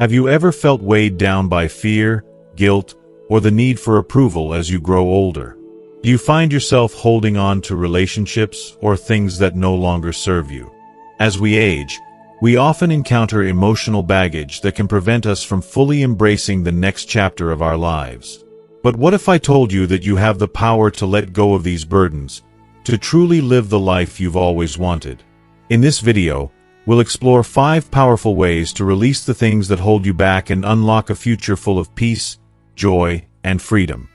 Have you ever felt weighed down by fear, guilt, or the need for approval as you grow older? Do you find yourself holding on to relationships or things that no longer serve you? As we age, we often encounter emotional baggage that can prevent us from fully embracing the next chapter of our lives. But what if I told you that you have the power to let go of these burdens, to truly live the life you've always wanted? In this video, we'll explore 5 powerful ways to release the things that hold you back and unlock a future full of peace, joy, and freedom.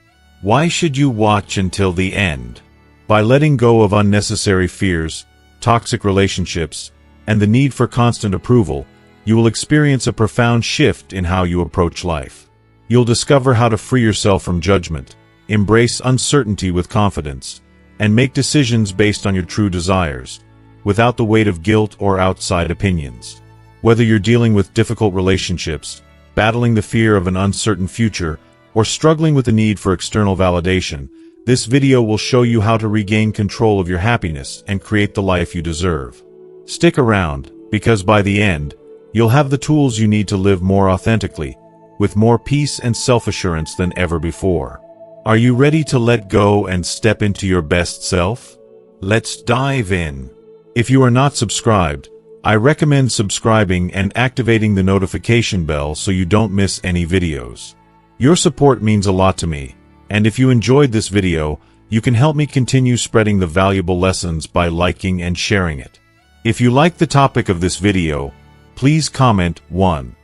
Why should you watch until the end? By letting go of unnecessary fears, toxic relationships, and the need for constant approval, you will experience a profound shift in how you approach life. You'll discover how to free yourself from judgment, embrace uncertainty with confidence, and make decisions based on your true desires, without the weight of guilt or outside opinions. Whether you're dealing with difficult relationships, battling the fear of an uncertain future, or struggling with the need for external validation, this video will show you how to regain control of your happiness and create the life you deserve. Stick around, because by the end, you'll have the tools you need to live more authentically, with more peace and self-assurance than ever before. Are you ready to let go and step into your best self? Let's dive in. If you are not subscribed, I recommend subscribing and activating the notification bell so you don't miss any videos. Your support means a lot to me, and if you enjoyed this video, you can help me continue spreading the valuable lessons by liking and sharing it. If you like the topic of this video, please comment 1.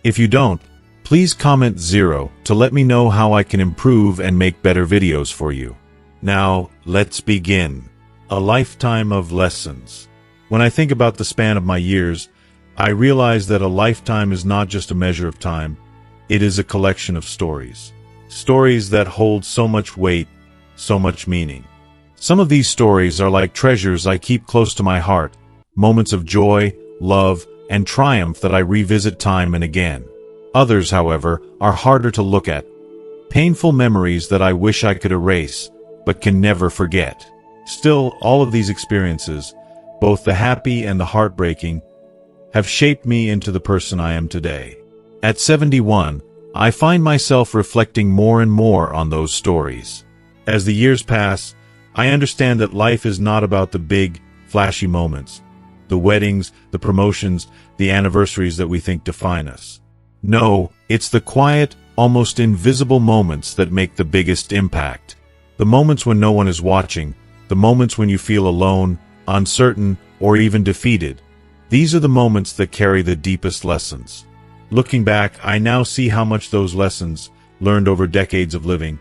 If you don't, please comment 0 to let me know how I can improve and make better videos for you. Now, let's begin. A lifetime of lessons. When I think about the span of my years, I realize that a lifetime is not just a measure of time, it is a collection of stories. Stories that hold so much weight, so much meaning. Some of these stories are like treasures I keep close to my heart, moments of joy, love, and triumph that I revisit time and again. Others, however, are harder to look at. Painful memories that I wish I could erase, but can never forget. Still, all of these experiences, both the happy and the heartbreaking, have shaped me into the person I am today. At 71, I find myself reflecting more and more on those stories. As the years pass, I understand that life is not about the big, flashy moments, the weddings, the promotions, the anniversaries that we think define us. No, it's the quiet, almost invisible moments that make the biggest impact. The moments when no one is watching, the moments when you feel alone, uncertain, or even defeated. These are the moments that carry the deepest lessons. Looking back, I now see how much those lessons, learned over decades of living,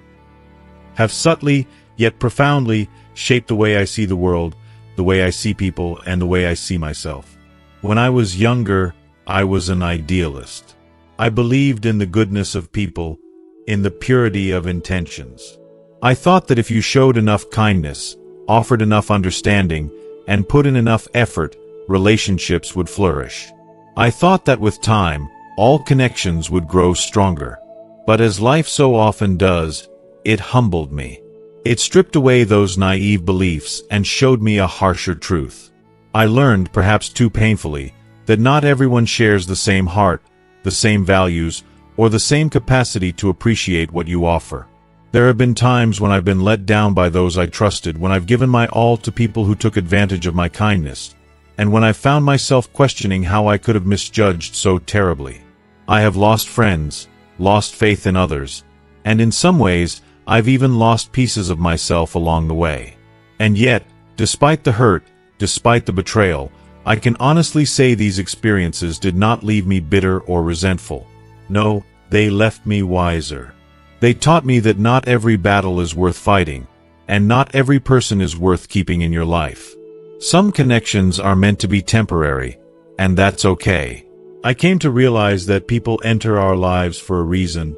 have subtly, yet profoundly, shaped the way I see the world, the way I see people, and the way I see myself. When I was younger, I was an idealist. I believed in the goodness of people, in the purity of intentions. I thought that if you showed enough kindness, offered enough understanding, and put in enough effort, relationships would flourish. I thought that with time, all connections would grow stronger. But as life so often does, it humbled me. It stripped away those naive beliefs and showed me a harsher truth. I learned, perhaps too painfully, that not everyone shares the same heart, the same values, or the same capacity to appreciate what you offer. There have been times when I've been let down by those I trusted, when I've given my all to people who took advantage of my kindness, and when I've found myself questioning how I could have misjudged so terribly. I have lost friends, lost faith in others, and in some ways, I've even lost pieces of myself along the way. And yet, despite the hurt, despite the betrayal, I can honestly say these experiences did not leave me bitter or resentful. No, they left me wiser. They taught me that not every battle is worth fighting, and not every person is worth keeping in your life. Some connections are meant to be temporary, and that's okay. I came to realize that people enter our lives for a reason,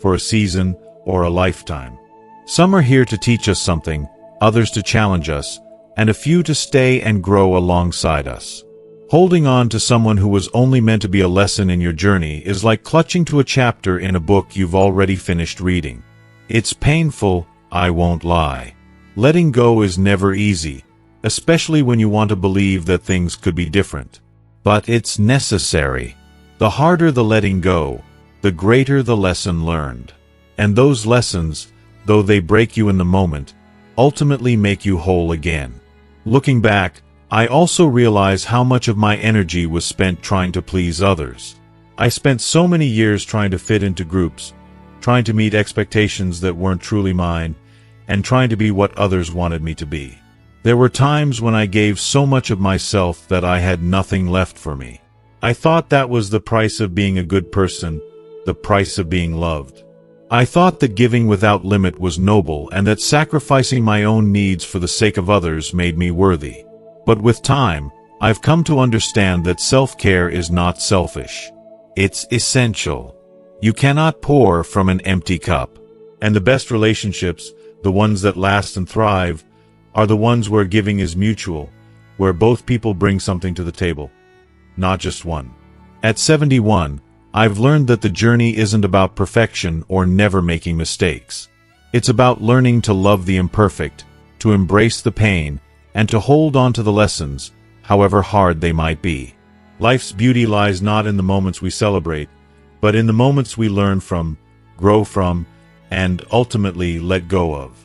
for a season, or a lifetime. Some are here to teach us something, others to challenge us, and a few to stay and grow alongside us. Holding on to someone who was only meant to be a lesson in your journey is like clutching to a chapter in a book you've already finished reading. It's painful, I won't lie. Letting go is never easy, especially when you want to believe that things could be different. But it's necessary. The harder the letting go, the greater the lesson learned. And those lessons, though they break you in the moment, ultimately make you whole again. Looking back, I also realize how much of my energy was spent trying to please others. I spent so many years trying to fit into groups, trying to meet expectations that weren't truly mine, and trying to be what others wanted me to be. There were times when I gave so much of myself that I had nothing left for me. I thought that was the price of being a good person, the price of being loved. I thought that giving without limit was noble and that sacrificing my own needs for the sake of others made me worthy. But with time, I've come to understand that self-care is not selfish. It's essential. You cannot pour from an empty cup. And the best relationships, the ones that last and thrive, are the ones where giving is mutual, where both people bring something to the table, not just one. At 71, I've learned that the journey isn't about perfection or never making mistakes. It's about learning to love the imperfect, to embrace the pain, and to hold on to the lessons, however hard they might be. Life's beauty lies not in the moments we celebrate, but in the moments we learn from, grow from, and ultimately let go of.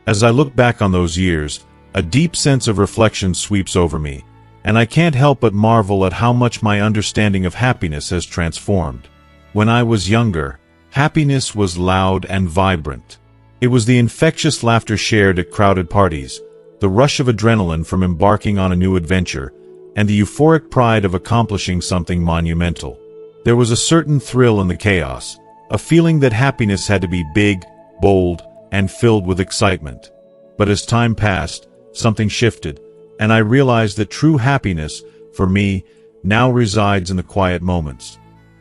As I look back on those years, a deep sense of reflection sweeps over me, and I can't help but marvel at how much my understanding of happiness has transformed. When I was younger, happiness was loud and vibrant. It was the infectious laughter shared at crowded parties, the rush of adrenaline from embarking on a new adventure, and the euphoric pride of accomplishing something monumental. There was a certain thrill in the chaos, a feeling that happiness had to be big, bold, and filled with excitement. But as time passed, something shifted, and I realized that true happiness, for me, now resides in the quiet moments.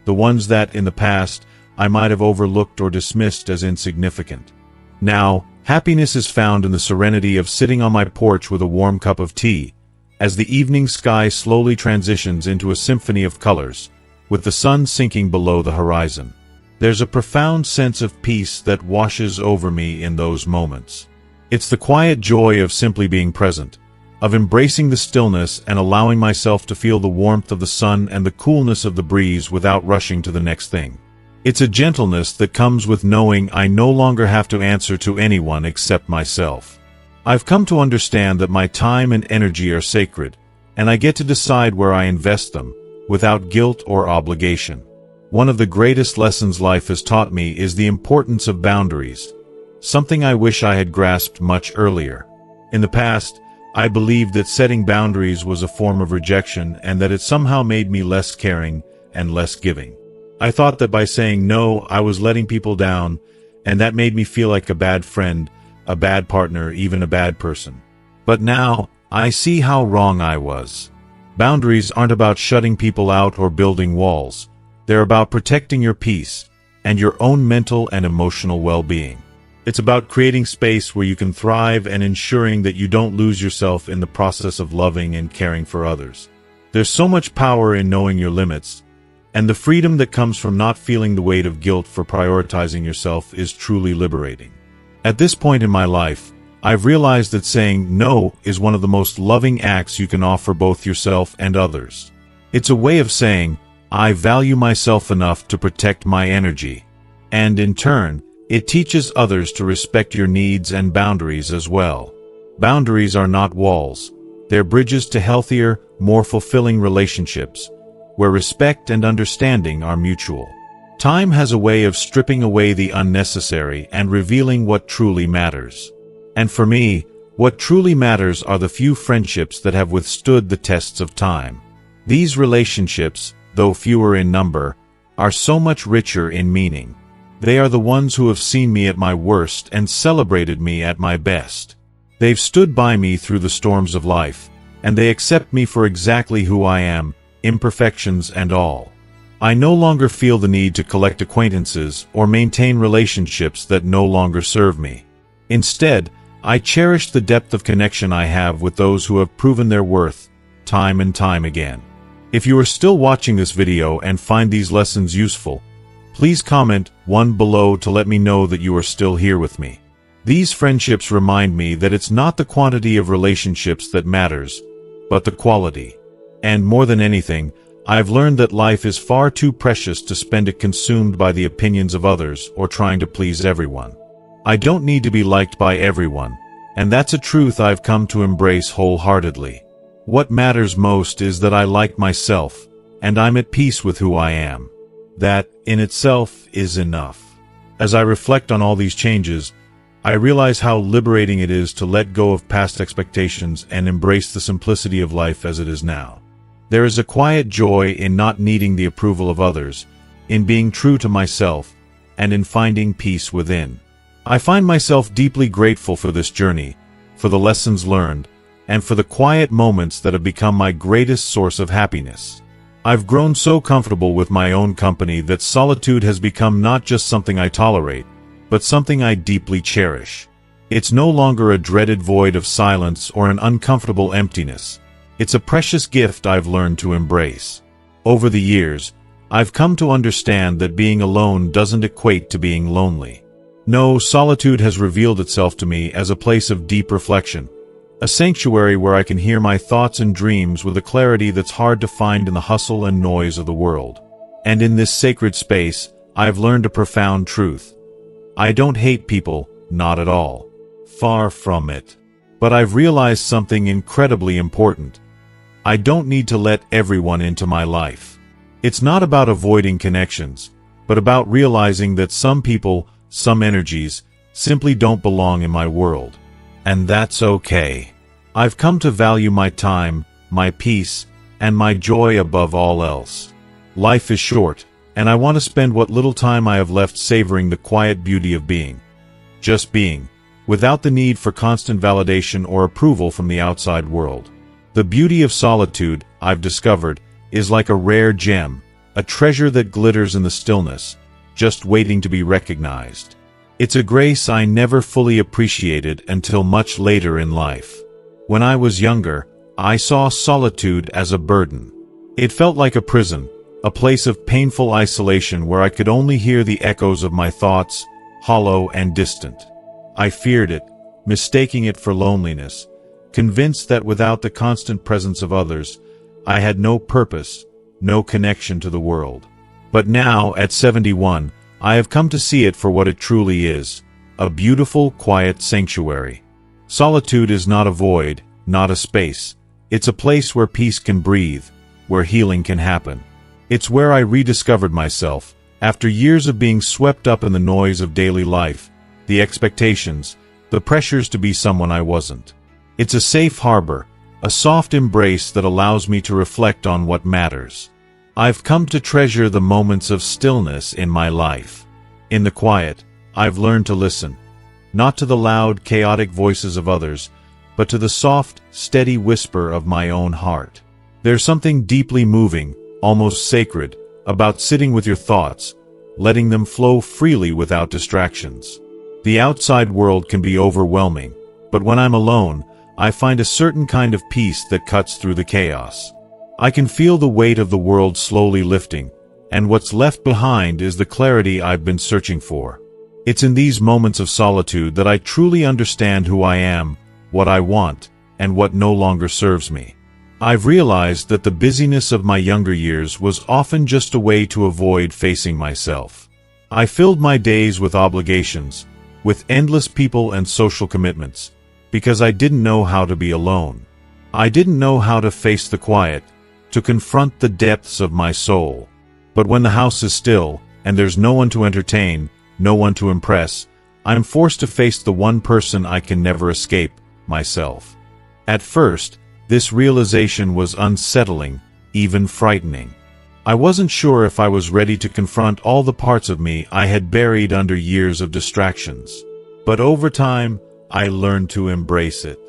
The ones that, in the past, I might have overlooked or dismissed as insignificant. Now, happiness is found in the serenity of sitting on my porch with a warm cup of tea, as the evening sky slowly transitions into a symphony of colors, with the sun sinking below the horizon. There's a profound sense of peace that washes over me in those moments. It's the quiet joy of simply being present, of embracing the stillness and allowing myself to feel the warmth of the sun and the coolness of the breeze without rushing to the next thing. It's a gentleness that comes with knowing I no longer have to answer to anyone except myself. I've come to understand that my time and energy are sacred, and I get to decide where I invest them, without guilt or obligation. One of the greatest lessons life has taught me is the importance of boundaries, something I wish I had grasped much earlier. In the past, I believed that setting boundaries was a form of rejection and that it somehow made me less caring and less giving. I thought that by saying no, I was letting people down, and that made me feel like a bad friend, a bad partner, even a bad person. But now, I see how wrong I was. Boundaries aren't about shutting people out or building walls. They're about protecting your peace and your own mental and emotional well-being. It's about creating space where you can thrive and ensuring that you don't lose yourself in the process of loving and caring for others. There's so much power in knowing your limits, and the freedom that comes from not feeling the weight of guilt for prioritizing yourself is truly liberating. At this point in my life, I've realized that saying no is one of the most loving acts you can offer both yourself and others. It's a way of saying, I value myself enough to protect my energy. And in turn, it teaches others to respect your needs and boundaries as well. Boundaries are not walls. They're bridges to healthier, more fulfilling relationships, where respect and understanding are mutual. Time has a way of stripping away the unnecessary and revealing what truly matters. And for me, what truly matters are the few friendships that have withstood the tests of time. These relationships, though fewer in number, are so much richer in meaning. They are the ones who have seen me at my worst and celebrated me at my best. They've stood by me through the storms of life, and they accept me for exactly who I am, imperfections and all. I no longer feel the need to collect acquaintances or maintain relationships that no longer serve me. Instead, I cherish the depth of connection I have with those who have proven their worth, time and time again. If you are still watching this video and find these lessons useful, please comment 1 below to let me know that you are still here with me. These friendships remind me that it's not the quantity of relationships that matters, but the quality. And more than anything, I've learned that life is far too precious to spend it consumed by the opinions of others or trying to please everyone. I don't need to be liked by everyone, and that's a truth I've come to embrace wholeheartedly. What matters most is that I like myself, and I'm at peace with who I am. That, in itself, is enough. As I reflect on all these changes, I realize how liberating it is to let go of past expectations and embrace the simplicity of life as it is now. There is a quiet joy in not needing the approval of others, in being true to myself, and in finding peace within. I find myself deeply grateful for this journey, for the lessons learned, and for the quiet moments that have become my greatest source of happiness. I've grown so comfortable with my own company that solitude has become not just something I tolerate, but something I deeply cherish. It's no longer a dreaded void of silence or an uncomfortable emptiness. It's a precious gift I've learned to embrace. Over the years, I've come to understand that being alone doesn't equate to being lonely. No, solitude has revealed itself to me as a place of deep reflection, a sanctuary where I can hear my thoughts and dreams with a clarity that's hard to find in the hustle and noise of the world. And in this sacred space, I've learned a profound truth. I don't hate people, not at all. Far from it. But I've realized something incredibly important. I don't need to let everyone into my life. It's not about avoiding connections, but about realizing that some people, some energies, simply don't belong in my world. And that's okay. I've come to value my time, my peace, and my joy above all else. Life is short, and I want to spend what little time I have left savoring the quiet beauty of being. Just being, without the need for constant validation or approval from the outside world. The beauty of solitude, I've discovered, is like a rare gem, a treasure that glitters in the stillness, just waiting to be recognized. It's a grace I never fully appreciated until much later in life. When I was younger, I saw solitude as a burden. It felt like a prison, a place of painful isolation where I could only hear the echoes of my thoughts, hollow and distant. I feared it, mistaking it for loneliness, convinced that without the constant presence of others, I had no purpose, no connection to the world. But now, at 71, I have come to see it for what it truly is, a beautiful, quiet sanctuary. Solitude is not a void, not a space. It's a place where peace can breathe, where healing can happen. It's where I rediscovered myself, after years of being swept up in the noise of daily life, the expectations, the pressures to be someone I wasn't. It's a safe harbor, a soft embrace that allows me to reflect on what matters. I've come to treasure the moments of stillness in my life. In the quiet, I've learned to listen, not to the loud, chaotic voices of others, but to the soft, steady whisper of my own heart. There's something deeply moving, almost sacred, about sitting with your thoughts, letting them flow freely without distractions. The outside world can be overwhelming, but when I'm alone, I find a certain kind of peace that cuts through the chaos. I can feel the weight of the world slowly lifting, and what's left behind is the clarity I've been searching for. It's in these moments of solitude that I truly understand who I am, what I want, and what no longer serves me. I've realized that the busyness of my younger years was often just a way to avoid facing myself. I filled my days with obligations, with endless people and social commitments, because I didn't know how to be alone. I didn't know how to face the quiet, to confront the depths of my soul. But when the house is still, and there's no one to entertain, no one to impress, I'm forced to face the one person I can never escape, myself. At first, this realization was unsettling, even frightening. I wasn't sure if I was ready to confront all the parts of me I had buried under years of distractions. But over time, I learned to embrace it.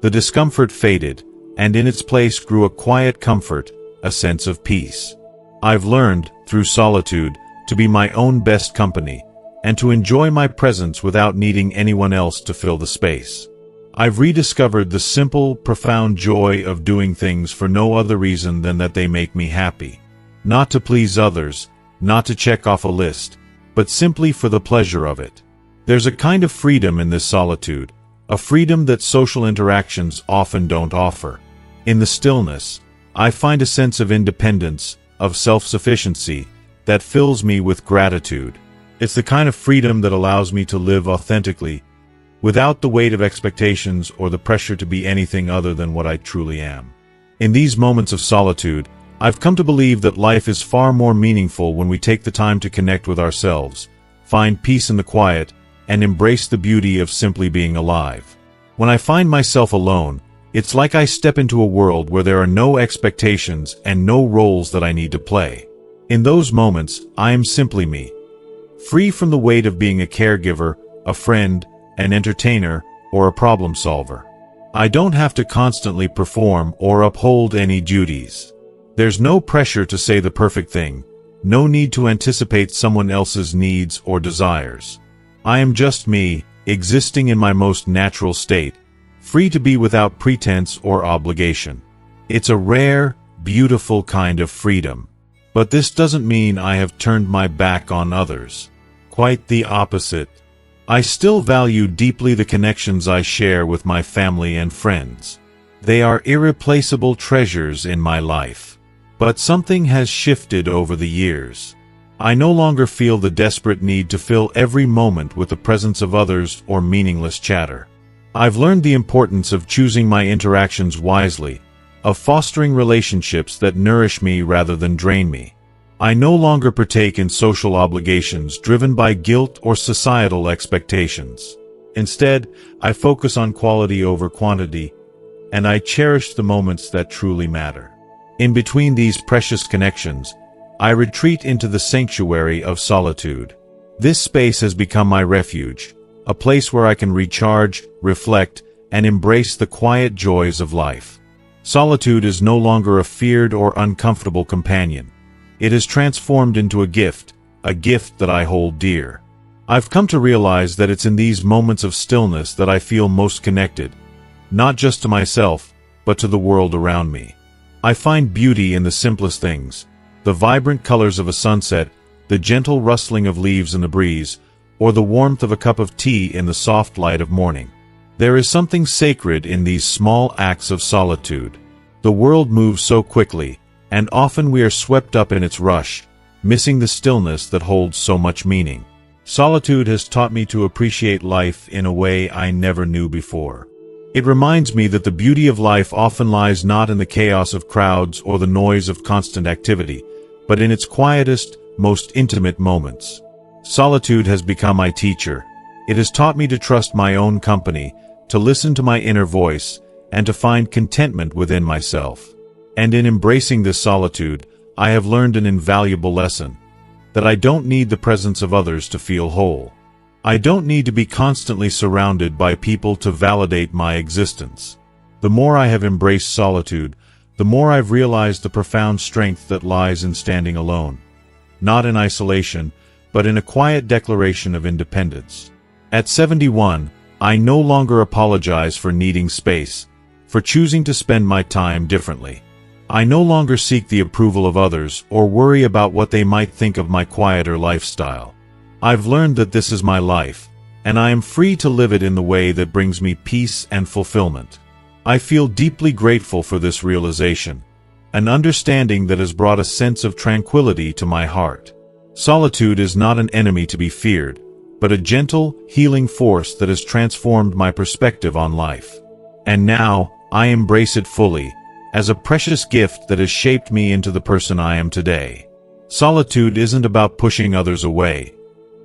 The discomfort faded, and in its place grew a quiet comfort, a sense of peace. I've learned, through solitude, to be my own best company, and to enjoy my presence without needing anyone else to fill the space. I've rediscovered the simple, profound joy of doing things for no other reason than that they make me happy. Not to please others, not to check off a list, but simply for the pleasure of it. There's a kind of freedom in this solitude, a freedom that social interactions often don't offer. In the stillness, I find a sense of independence, of self-sufficiency that fills me with gratitude. It's the kind of freedom that allows me to live authentically, without the weight of expectations or the pressure to be anything other than what I truly am. In these moments of solitude, I've come to believe that life is far more meaningful when we take the time to connect with ourselves, find peace in the quiet, and embrace the beauty of simply being alive. When I find myself alone, it's like I step into a world where there are no expectations and no roles that I need to play. In those moments, I am simply me, free from the weight of being a caregiver, a friend, an entertainer, or a problem solver. I don't have to constantly perform or uphold any duties. There's no pressure to say the perfect thing, no need to anticipate someone else's needs or desires. I am just me, existing in my most natural state, free to be without pretense or obligation. It's a rare, beautiful kind of freedom. But this doesn't mean I have turned my back on others. Quite the opposite. I still value deeply the connections I share with my family and friends. They are irreplaceable treasures in my life. But something has shifted over the years. I no longer feel the desperate need to fill every moment with the presence of others or meaningless chatter. I've learned the importance of choosing my interactions wisely, of fostering relationships that nourish me rather than drain me. I no longer partake in social obligations driven by guilt or societal expectations. Instead, I focus on quality over quantity, and I cherish the moments that truly matter. In between these precious connections, I retreat into the sanctuary of solitude. This space has become my refuge, a place where I can recharge, reflect, and embrace the quiet joys of life. Solitude is no longer a feared or uncomfortable companion. It is transformed into a gift that I hold dear. I've come to realize that it's in these moments of stillness that I feel most connected, not just to myself, but to the world around me. I find beauty in the simplest things, the vibrant colors of a sunset, the gentle rustling of leaves in the breeze, or the warmth of a cup of tea in the soft light of morning. There is something sacred in these small acts of solitude. The world moves so quickly, and often we are swept up in its rush, missing the stillness that holds so much meaning. Solitude has taught me to appreciate life in a way I never knew before. It reminds me that the beauty of life often lies not in the chaos of crowds or the noise of constant activity, but in its quietest, most intimate moments. Solitude has become my teacher. It has taught me to trust my own company, to listen to my inner voice, and to find contentment within myself. And in embracing this solitude, I have learned an invaluable lesson, that I don't need the presence of others to feel whole. I don't need to be constantly surrounded by people to validate my existence. The more I have embraced solitude, the more I've realized the profound strength that lies in standing alone. Not in isolation, but in a quiet declaration of independence. At 71, I no longer apologize for needing space, for choosing to spend my time differently. I no longer seek the approval of others or worry about what they might think of my quieter lifestyle. I've learned that this is my life, and I am free to live it in the way that brings me peace and fulfillment. I feel deeply grateful for this realization, an understanding that has brought a sense of tranquility to my heart. Solitude is not an enemy to be feared, but a gentle, healing force that has transformed my perspective on life. And now, I embrace it fully, as a precious gift that has shaped me into the person I am today. Solitude isn't about pushing others away.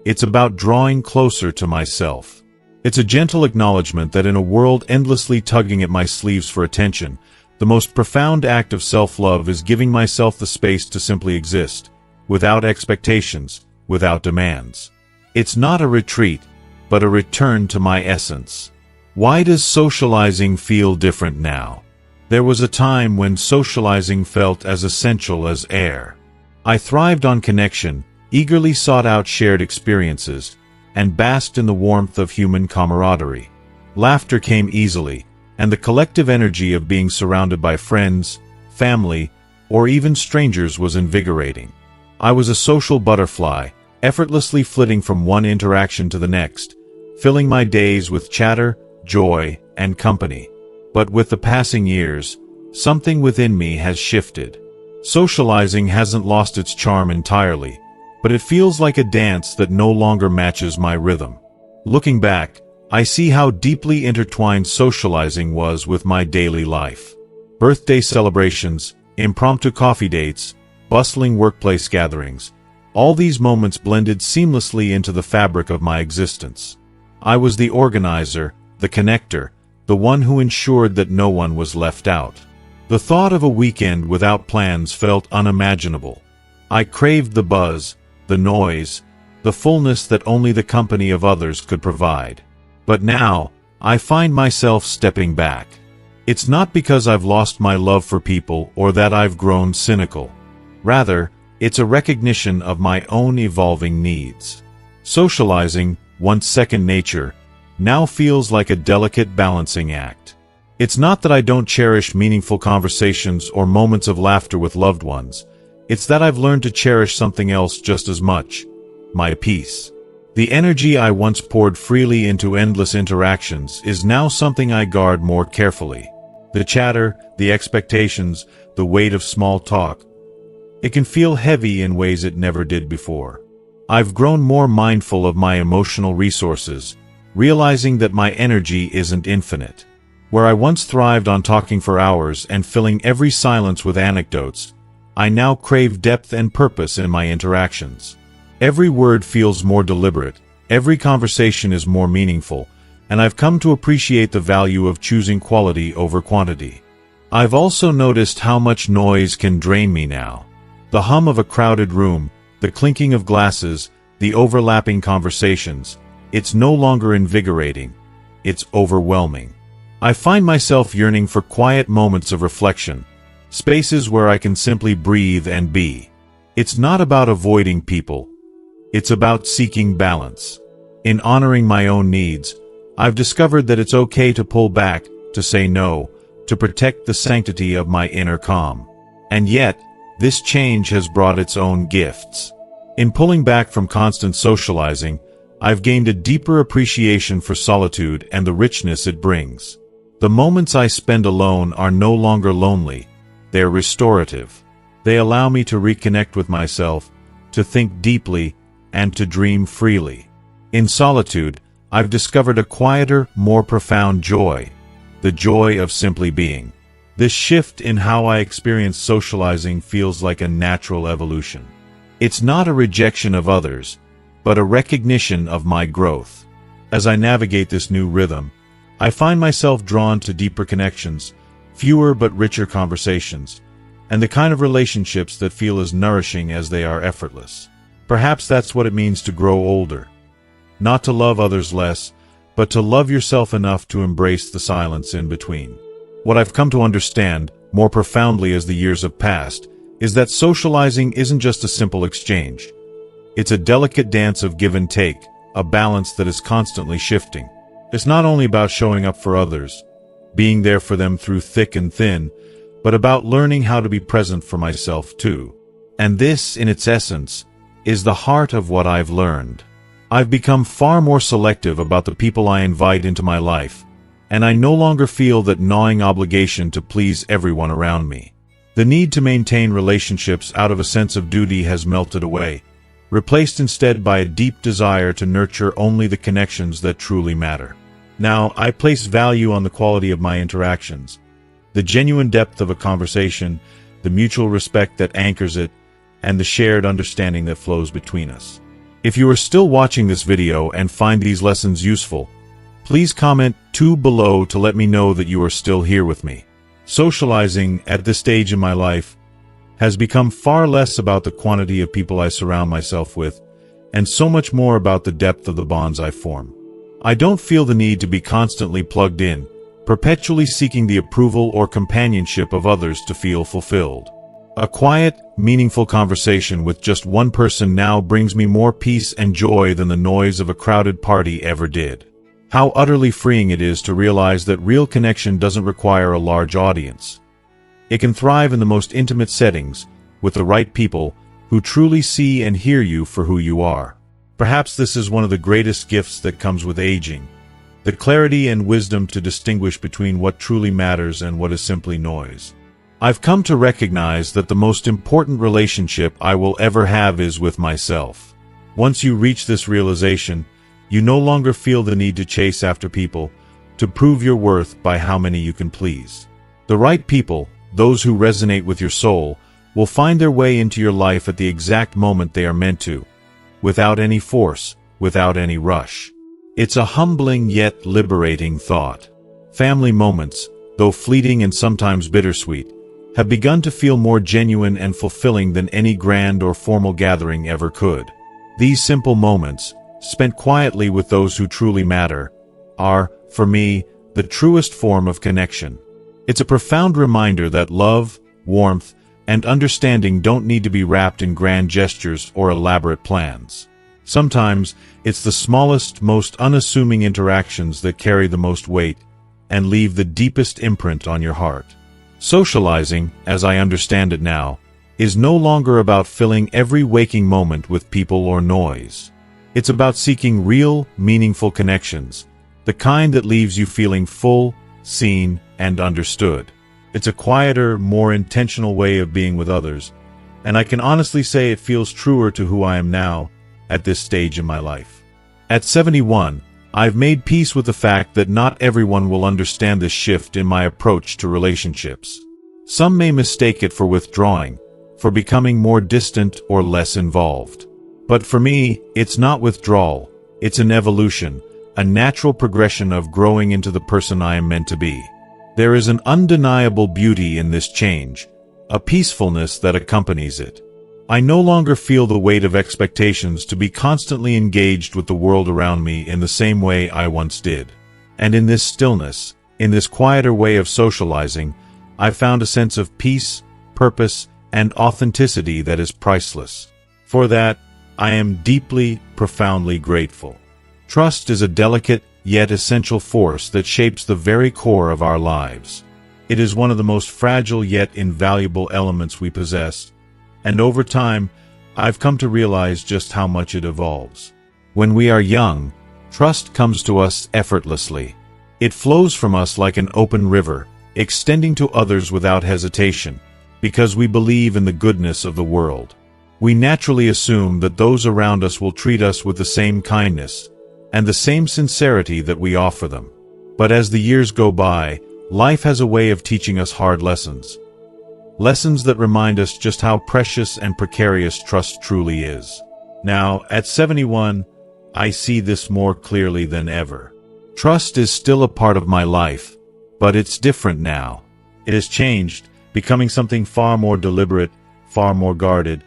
It's about drawing closer to myself. It's a gentle acknowledgement that in a world endlessly tugging at my sleeves for attention, the most profound act of self-love is giving myself the space to simply exist, without expectations, without demands. It's not a retreat, but a return to my essence. Why does socializing feel different now? There was a time when socializing felt as essential as air. I thrived on connection, eagerly sought out shared experiences, and basked in the warmth of human camaraderie. Laughter came easily, and the collective energy of being surrounded by friends, family, or even strangers was invigorating. I was a social butterfly, effortlessly flitting from one interaction to the next, filling my days with chatter, joy, and company. But with the passing years, something within me has shifted. Socializing hasn't lost its charm entirely, but it feels like a dance that no longer matches my rhythm. Looking back, I see how deeply intertwined socializing was with my daily life. Birthday celebrations, impromptu coffee dates, bustling workplace gatherings, all these moments blended seamlessly into the fabric of my existence. I was the organizer, the connector, the one who ensured that no one was left out. The thought of a weekend without plans felt unimaginable. I craved the buzz, the noise, the fullness that only the company of others could provide. But now, I find myself stepping back. It's not because I've lost my love for people or that I've grown cynical. Rather, it's a recognition of my own evolving needs. Socializing, once second nature, now feels like a delicate balancing act. It's not that I don't cherish meaningful conversations or moments of laughter with loved ones. It's that I've learned to cherish something else just as much: my peace. The energy I once poured freely into endless interactions is now something I guard more carefully. The chatter, the expectations, the weight of small talk. It can feel heavy in ways it never did before. I've grown more mindful of my emotional resources, realizing that my energy isn't infinite. Where I once thrived on talking for hours and filling every silence with anecdotes, I now crave depth and purpose in my interactions. Every word feels more deliberate, every conversation is more meaningful, and I've come to appreciate the value of choosing quality over quantity. I've also noticed how much noise can drain me now. The hum of a crowded room, the clinking of glasses, the overlapping conversations, it's no longer invigorating, it's overwhelming. I find myself yearning for quiet moments of reflection, spaces where I can simply breathe and be. It's not about avoiding people. It's about seeking balance. In honoring my own needs, I've discovered that it's okay to pull back, to say no, to protect the sanctity of my inner calm. And yet, this change has brought its own gifts. In pulling back from constant socializing, I've gained a deeper appreciation for solitude and the richness it brings. The moments I spend alone are no longer lonely, they're restorative. They allow me to reconnect with myself, to think deeply, and to dream freely. In solitude, I've discovered a quieter, more profound joy, the joy of simply being. This shift in how I experience socializing feels like a natural evolution. It's not a rejection of others, but a recognition of my growth. As I navigate this new rhythm, I find myself drawn to deeper connections, fewer but richer conversations, and the kind of relationships that feel as nourishing as they are effortless. Perhaps that's what it means to grow older. Not to love others less, but to love yourself enough to embrace the silence in between. What I've come to understand, more profoundly as the years have passed, is that socializing isn't just a simple exchange. It's a delicate dance of give and take, a balance that is constantly shifting. It's not only about showing up for others, being there for them through thick and thin, but about learning how to be present for myself too. And this, in its essence, is the heart of what I've learned. I've become far more selective about the people I invite into my life, and I no longer feel that gnawing obligation to please everyone around me. The need to maintain relationships out of a sense of duty has melted away, replaced instead by a deep desire to nurture only the connections that truly matter. Now, I place value on the quality of my interactions, the genuine depth of a conversation, the mutual respect that anchors it, and the shared understanding that flows between us. If you are still watching this video and find these lessons useful, please comment 2 below to let me know that you are still here with me. Socializing, at this stage in my life, has become far less about the quantity of people I surround myself with, and so much more about the depth of the bonds I form. I don't feel the need to be constantly plugged in, perpetually seeking the approval or companionship of others to feel fulfilled. A quiet, meaningful conversation with just one person now brings me more peace and joy than the noise of a crowded party ever did. How utterly freeing it is to realize that real connection doesn't require a large audience. It can thrive in the most intimate settings, with the right people, who truly see and hear you for who you are. Perhaps this is one of the greatest gifts that comes with aging, the clarity and wisdom to distinguish between what truly matters and what is simply noise. I've come to recognize that the most important relationship I will ever have is with myself. Once you reach this realization, you no longer feel the need to chase after people, to prove your worth by how many you can please. The right people, those who resonate with your soul, will find their way into your life at the exact moment they are meant to, without any force, without any rush. It's a humbling yet liberating thought. Family moments, though fleeting and sometimes bittersweet, have begun to feel more genuine and fulfilling than any grand or formal gathering ever could. These simple moments, spent quietly with those who truly matter, are, for me, the truest form of connection. It's a profound reminder that love, warmth, and understanding don't need to be wrapped in grand gestures or elaborate plans. Sometimes, it's the smallest, most unassuming interactions that carry the most weight and leave the deepest imprint on your heart. Socializing, as I understand it now, is no longer about filling every waking moment with people or noise. It's about seeking real, meaningful connections, the kind that leaves you feeling full, seen, and understood. It's a quieter, more intentional way of being with others, and I can honestly say it feels truer to who I am now, at this stage in my life. At 71, I've made peace with the fact that not everyone will understand this shift in my approach to relationships. Some may mistake it for withdrawing, for becoming more distant or less involved. But for me, it's not withdrawal, it's an evolution, a natural progression of growing into the person I am meant to be. There is an undeniable beauty in this change, a peacefulness that accompanies it. I no longer feel the weight of expectations to be constantly engaged with the world around me in the same way I once did. And in this stillness, in this quieter way of socializing, I found a sense of peace, purpose, and authenticity that is priceless. For that, I am deeply, profoundly grateful. Trust is a delicate, yet essential force that shapes the very core of our lives. It is one of the most fragile yet invaluable elements we possess, and over time, I've come to realize just how much it evolves. When we are young, trust comes to us effortlessly. It flows from us like an open river, extending to others without hesitation, because we believe in the goodness of the world. We naturally assume that those around us will treat us with the same kindness and the same sincerity that we offer them. But as the years go by, life has a way of teaching us hard lessons. Lessons that remind us just how precious and precarious trust truly is. Now, at 71, I see this more clearly than ever. Trust is still a part of my life, but it's different now. It has changed, becoming something far more deliberate, far more guarded,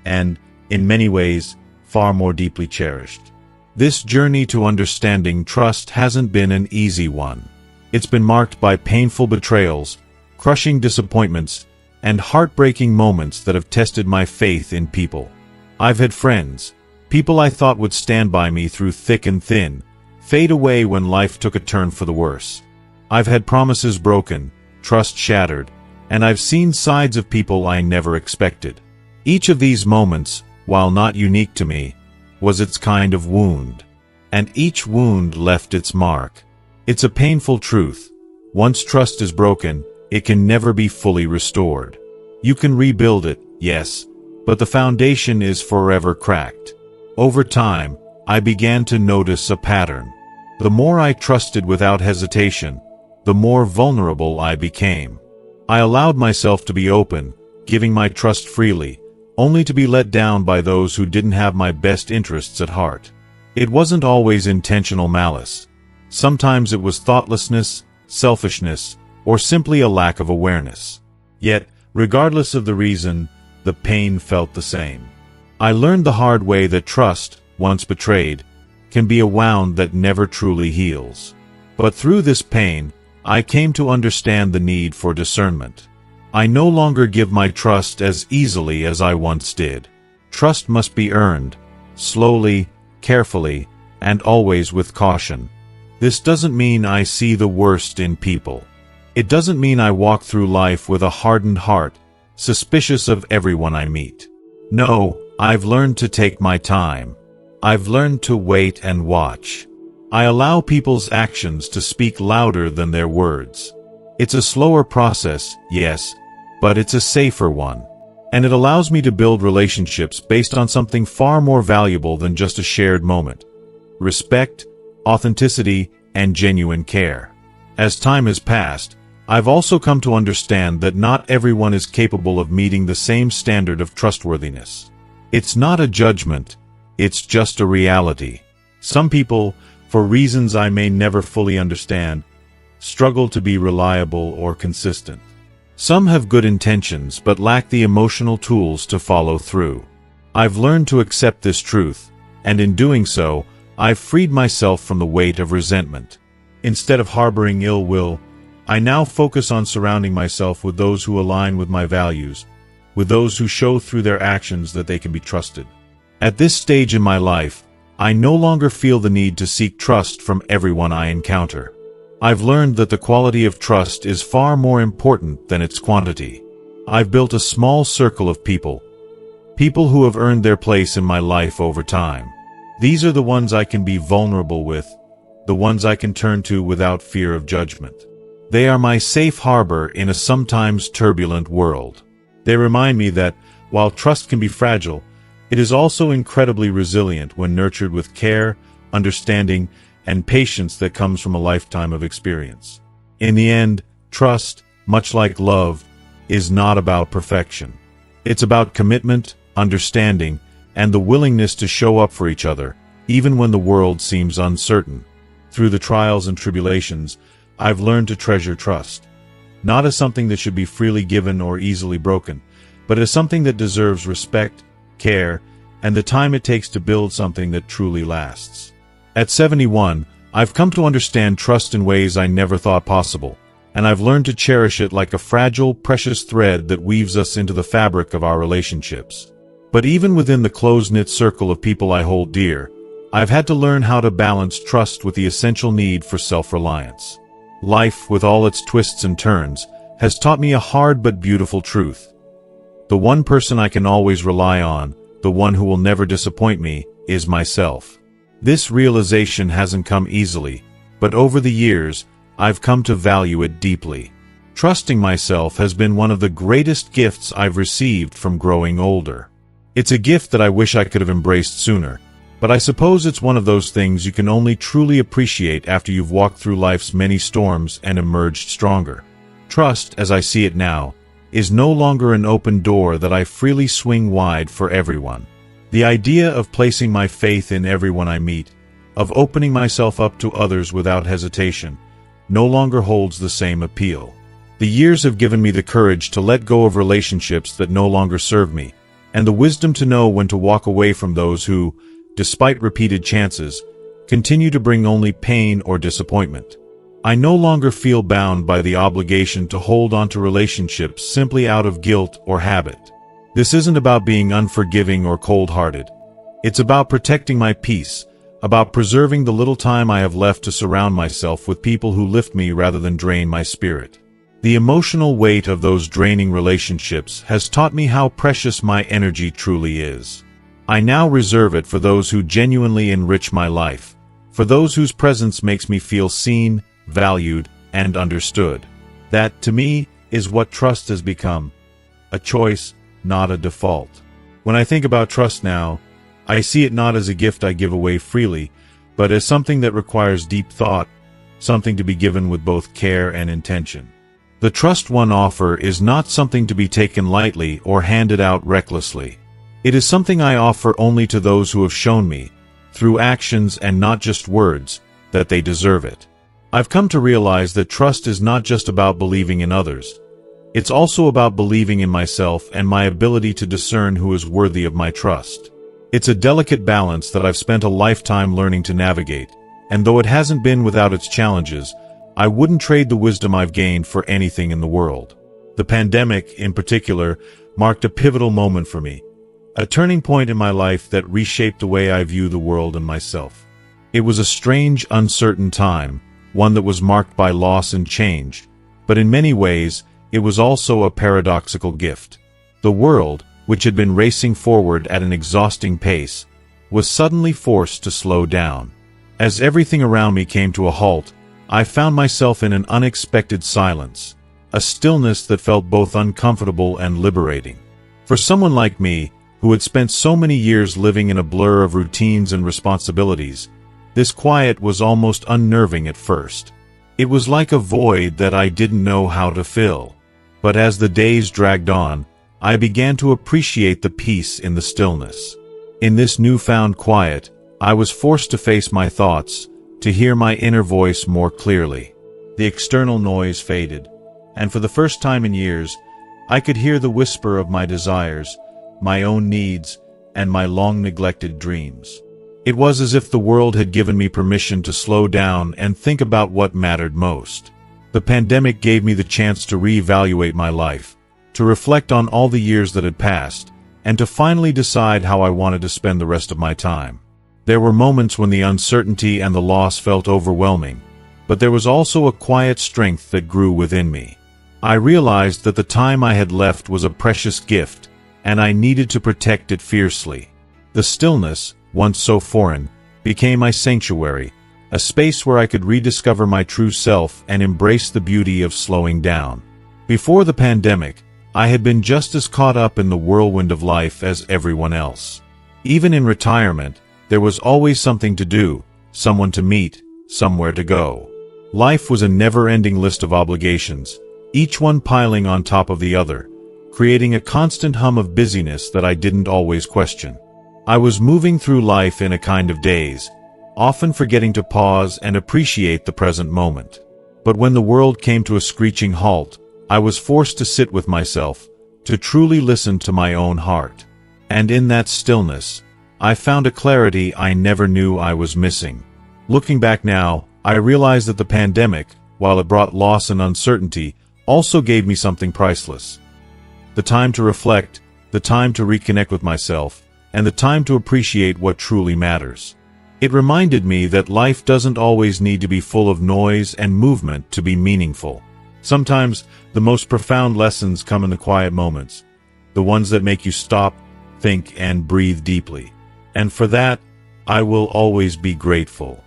and, in many ways, far more deeply cherished. This journey to understanding trust hasn't been an easy one. It's been marked by painful betrayals, crushing disappointments, and heartbreaking moments that have tested my faith in people. I've had friends, people I thought would stand by me through thick and thin, fade away when life took a turn for the worse. I've had promises broken, trust shattered, and I've seen sides of people I never expected. Each of these moments, while not unique to me, was its kind of wound. And each wound left its mark. It's a painful truth. Once trust is broken, it can never be fully restored. You can rebuild it, yes, but the foundation is forever cracked. Over time, I began to notice a pattern. The more I trusted without hesitation, the more vulnerable I became. I allowed myself to be open, giving my trust freely, only to be let down by those who didn't have my best interests at heart. It wasn't always intentional malice. Sometimes it was thoughtlessness, selfishness, or simply a lack of awareness. Yet, regardless of the reason, the pain felt the same. I learned the hard way that trust, once betrayed, can be a wound that never truly heals. But through this pain, I came to understand the need for discernment. I no longer give my trust as easily as I once did. Trust must be earned, slowly, carefully, and always with caution. This doesn't mean I see the worst in people. It doesn't mean I walk through life with a hardened heart, suspicious of everyone I meet. No, I've learned to take my time. I've learned to wait and watch. I allow people's actions to speak louder than their words. It's a slower process, yes, but it's a safer one. And it allows me to build relationships based on something far more valuable than just a shared moment: respect, authenticity, and genuine care. As time has passed, I've also come to understand that not everyone is capable of meeting the same standard of trustworthiness. It's not a judgment, it's just a reality. Some people, for reasons I may never fully understand, struggle to be reliable or consistent. Some have good intentions but lack the emotional tools to follow through. I've learned to accept this truth, and in doing so, I've freed myself from the weight of resentment. Instead of harboring ill will, I now focus on surrounding myself with those who align with my values, with those who show through their actions that they can be trusted. At this stage in my life, I no longer feel the need to seek trust from everyone I encounter. I've learned that the quality of trust is far more important than its quantity. I've built a small circle of people who have earned their place in my life over time. These are the ones I can be vulnerable with, the ones I can turn to without fear of judgment. They are my safe harbor in a sometimes turbulent world. They remind me that, while trust can be fragile, it is also incredibly resilient when nurtured with care, understanding, and patience that comes from a lifetime of experience. In the end, trust, much like love, is not about perfection. It's about commitment, understanding, and the willingness to show up for each other, even when the world seems uncertain. Through the trials and tribulations, I've learned to treasure trust, not as something that should be freely given or easily broken, but as something that deserves respect, care, and the time it takes to build something that truly lasts. At 71, I've come to understand trust in ways I never thought possible, and I've learned to cherish it like a fragile, precious thread that weaves us into the fabric of our relationships. But even within the close-knit circle of people I hold dear, I've had to learn how to balance trust with the essential need for self-reliance. Life, with all its twists and turns, has taught me a hard but beautiful truth. The one person I can always rely on, the one who will never disappoint me, is myself. This realization hasn't come easily, but over the years, I've come to value it deeply. Trusting myself has been one of the greatest gifts I've received from growing older. It's a gift that I wish I could have embraced sooner, but I suppose it's one of those things you can only truly appreciate after you've walked through life's many storms and emerged stronger. Trust, as I see it now, is no longer an open door that I freely swing wide for everyone. The idea of placing my faith in everyone I meet, of opening myself up to others without hesitation, no longer holds the same appeal. The years have given me the courage to let go of relationships that no longer serve me, and the wisdom to know when to walk away from those who, despite repeated chances, continue to bring only pain or disappointment. I no longer feel bound by the obligation to hold on to relationships simply out of guilt or habit. This isn't about being unforgiving or cold-hearted. It's about protecting my peace, about preserving the little time I have left to surround myself with people who lift me rather than drain my spirit. The emotional weight of those draining relationships has taught me how precious my energy truly is. I now reserve it for those who genuinely enrich my life, for those whose presence makes me feel seen, valued, and understood. That, to me, is what trust has become. A choice, not a default. When I think about trust now, I see it not as a gift I give away freely, but as something that requires deep thought, something to be given with both care and intention. The trust one offer is not something to be taken lightly or handed out recklessly. It is something I offer only to those who have shown me, through actions and not just words, that they deserve it. I've come to realize that trust is not just about believing in others. It's also about believing in myself and my ability to discern who is worthy of my trust. It's a delicate balance that I've spent a lifetime learning to navigate, and though it hasn't been without its challenges, I wouldn't trade the wisdom I've gained for anything in the world. The pandemic, in particular, marked a pivotal moment for me. A turning point in my life that reshaped the way I view the world and myself. It was a strange, uncertain time, one that was marked by loss and change, but in many ways, it was also a paradoxical gift. The world, which had been racing forward at an exhausting pace, was suddenly forced to slow down. As everything around me came to a halt, I found myself in an unexpected silence, a stillness that felt both uncomfortable and liberating. For someone like me, who had spent so many years living in a blur of routines and responsibilities, this quiet was almost unnerving at first. It was like a void that I didn't know how to fill. But as the days dragged on, I began to appreciate the peace in the stillness. In this newfound quiet, I was forced to face my thoughts, to hear my inner voice more clearly. The external noise faded, and for the first time in years, I could hear the whisper of my desires, my own needs, and my long-neglected dreams. It was as if the world had given me permission to slow down and think about what mattered most. The pandemic gave me the chance to reevaluate my life, to reflect on all the years that had passed, and to finally decide how I wanted to spend the rest of my time. There were moments when the uncertainty and the loss felt overwhelming, but there was also a quiet strength that grew within me. I realized that the time I had left was a precious gift, and I needed to protect it fiercely. The stillness, once so foreign, became my sanctuary, a space where I could rediscover my true self and embrace the beauty of slowing down. Before the pandemic, I had been just as caught up in the whirlwind of life as everyone else. Even in retirement, there was always something to do, someone to meet, somewhere to go. Life was a never-ending list of obligations, each one piling on top of the other, creating a constant hum of busyness that I didn't always question. I was moving through life in a kind of daze, often forgetting to pause and appreciate the present moment. But when the world came to a screeching halt, I was forced to sit with myself, to truly listen to my own heart. And in that stillness, I found a clarity I never knew I was missing. Looking back now, I realize that the pandemic, while it brought loss and uncertainty, also gave me something priceless. The time to reflect, the time to reconnect with myself, and the time to appreciate what truly matters. It reminded me that life doesn't always need to be full of noise and movement to be meaningful. Sometimes, the most profound lessons come in the quiet moments, the ones that make you stop, think, and breathe deeply. And for that, I will always be grateful.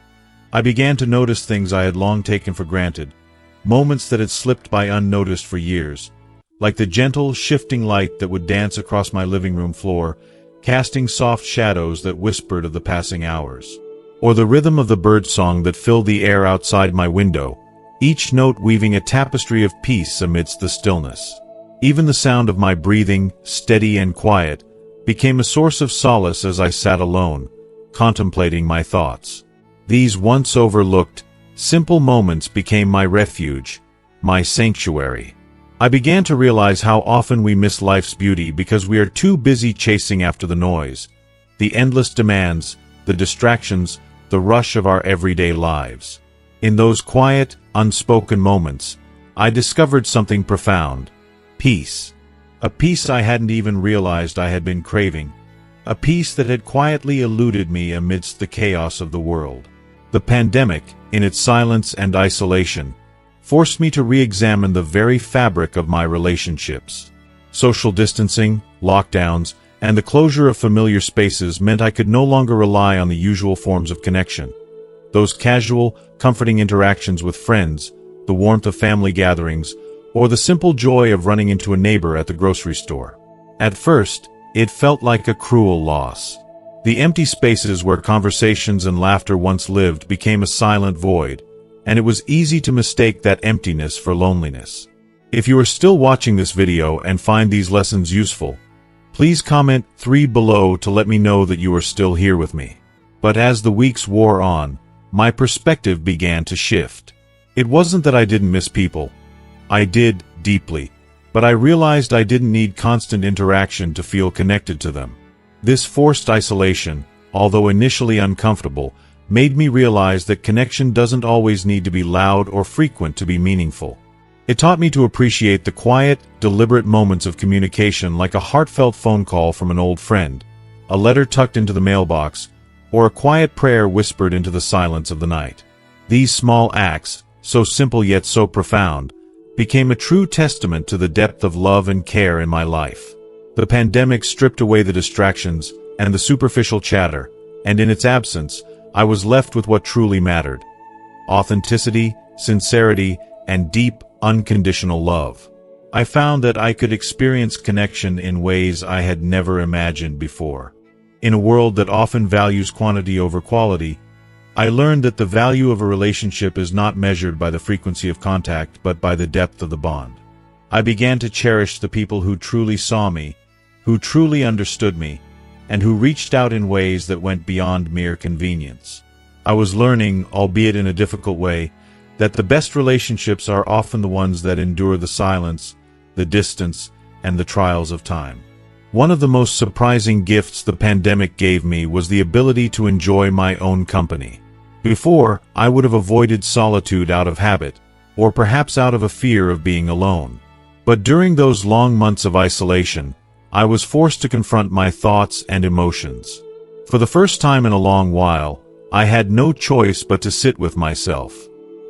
I began to notice things I had long taken for granted, moments that had slipped by unnoticed for years, like the gentle, shifting light that would dance across my living room floor, casting soft shadows that whispered of the passing hours, or the rhythm of the birdsong that filled the air outside my window, each note weaving a tapestry of peace amidst the stillness. Even the sound of my breathing, steady and quiet, became a source of solace as I sat alone, contemplating my thoughts. These once overlooked, simple moments became my refuge, my sanctuary. I began to realize how often we miss life's beauty because we are too busy chasing after the noise, the endless demands, the distractions, the rush of our everyday lives. In those quiet, unspoken moments, I discovered something profound: peace. A peace I hadn't even realized I had been craving, a peace that had quietly eluded me amidst the chaos of the world. The pandemic, in its silence and isolation, forced me to re-examine the very fabric of my relationships. Social distancing, lockdowns, and the closure of familiar spaces meant I could no longer rely on the usual forms of connection. Those casual, comforting interactions with friends, the warmth of family gatherings, or the simple joy of running into a neighbor at the grocery store. At first, it felt like a cruel loss. The empty spaces where conversations and laughter once lived became a silent void, and it was easy to mistake that emptiness for loneliness. If you are still watching this video and find these lessons useful, please comment 3 below to let me know that you are still here with me. But as the weeks wore on, my perspective began to shift. It wasn't that I didn't miss people. I did, deeply, but I realized I didn't need constant interaction to feel connected to them. This forced isolation, although initially uncomfortable, made me realize that connection doesn't always need to be loud or frequent to be meaningful. It taught me to appreciate the quiet, deliberate moments of communication, like a heartfelt phone call from an old friend, a letter tucked into the mailbox, or a quiet prayer whispered into the silence of the night. These small acts, so simple yet so profound, became a true testament to the depth of love and care in my life. The pandemic stripped away the distractions and the superficial chatter, and in its absence, I was left with what truly mattered: authenticity, sincerity, and deep, unconditional love. I found that I could experience connection in ways I had never imagined before. In a world that often values quantity over quality, I learned that the value of a relationship is not measured by the frequency of contact but by the depth of the bond. I began to cherish the people who truly saw me, who truly understood me, and who reached out in ways that went beyond mere convenience. I was learning, albeit in a difficult way, that the best relationships are often the ones that endure the silence, the distance, and the trials of time. One of the most surprising gifts the pandemic gave me was the ability to enjoy my own company. Before, I would have avoided solitude out of habit, or perhaps out of a fear of being alone. But during those long months of isolation, I was forced to confront my thoughts and emotions. For the first time in a long while, I had no choice but to sit with myself.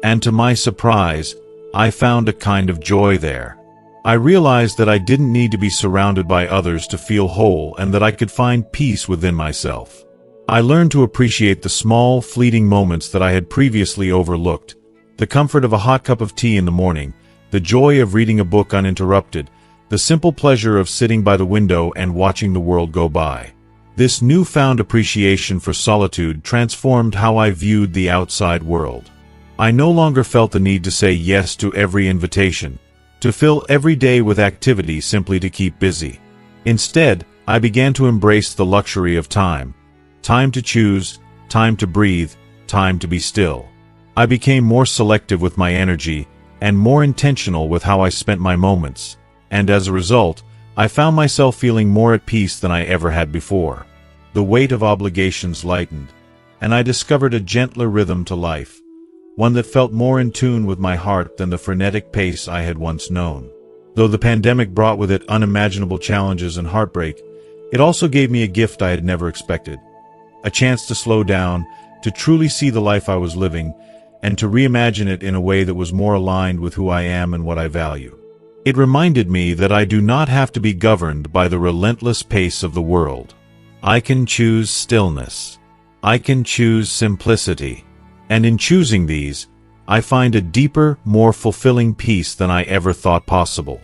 And to my surprise, I found a kind of joy there. I realized that I didn't need to be surrounded by others to feel whole and that I could find peace within myself. I learned to appreciate the small, fleeting moments that I had previously overlooked. The comfort of a hot cup of tea in the morning, the joy of reading a book uninterrupted, the simple pleasure of sitting by the window and watching the world go by. This newfound appreciation for solitude transformed how I viewed the outside world. I no longer felt the need to say yes to every invitation, to fill every day with activity simply to keep busy. Instead, I began to embrace the luxury of time. Time to choose, time to breathe, time to be still. I became more selective with my energy and more intentional with how I spent my moments, and as a result, I found myself feeling more at peace than I ever had before. The weight of obligations lightened, and I discovered a gentler rhythm to life, one that felt more in tune with my heart than the frenetic pace I had once known. Though the pandemic brought with it unimaginable challenges and heartbreak, it also gave me a gift I had never expected. A chance to slow down, to truly see the life I was living, and to reimagine it in a way that was more aligned with who I am and what I value. It reminded me that I do not have to be governed by the relentless pace of the world. I can choose stillness. I can choose simplicity. And in choosing these, I find a deeper, more fulfilling peace than I ever thought possible.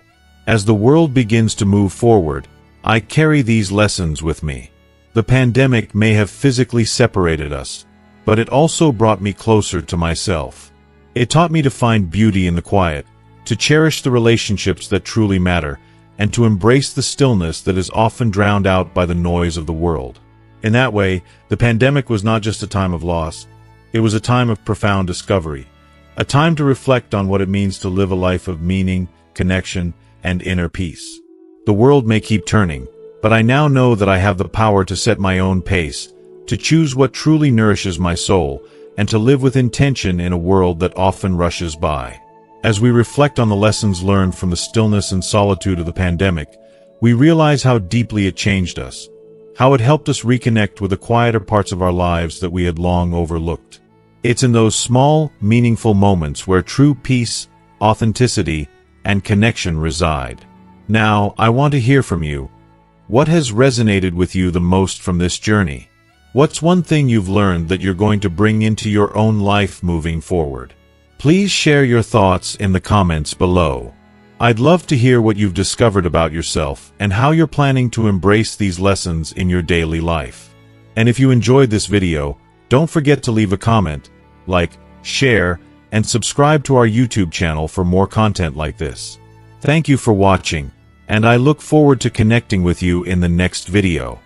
As the world begins to move forward, I carry these lessons with me. The pandemic may have physically separated us, but it also brought me closer to myself. It taught me to find beauty in the quiet, to cherish the relationships that truly matter, and to embrace the stillness that is often drowned out by the noise of the world. In that way, the pandemic was not just a time of loss. It was a time of profound discovery, a time to reflect on what it means to live a life of meaning, connection, and inner peace. The world may keep turning, but I now know that I have the power to set my own pace, to choose what truly nourishes my soul, and to live with intention in a world that often rushes by. As we reflect on the lessons learned from the stillness and solitude of the pandemic, we realize how deeply it changed us, how it helped us reconnect with the quieter parts of our lives that we had long overlooked. It's in those small, meaningful moments where true peace, authenticity, and connection reside. Now, I want to hear from you. What has resonated with you the most from this journey? What's one thing you've learned that you're going to bring into your own life moving forward? Please share your thoughts in the comments below. I'd love to hear what you've discovered about yourself and how you're planning to embrace these lessons in your daily life. And if you enjoyed this video, don't forget to leave a comment, like, share, and subscribe to our YouTube channel for more content like this. Thank you for watching, and I look forward to connecting with you in the next video.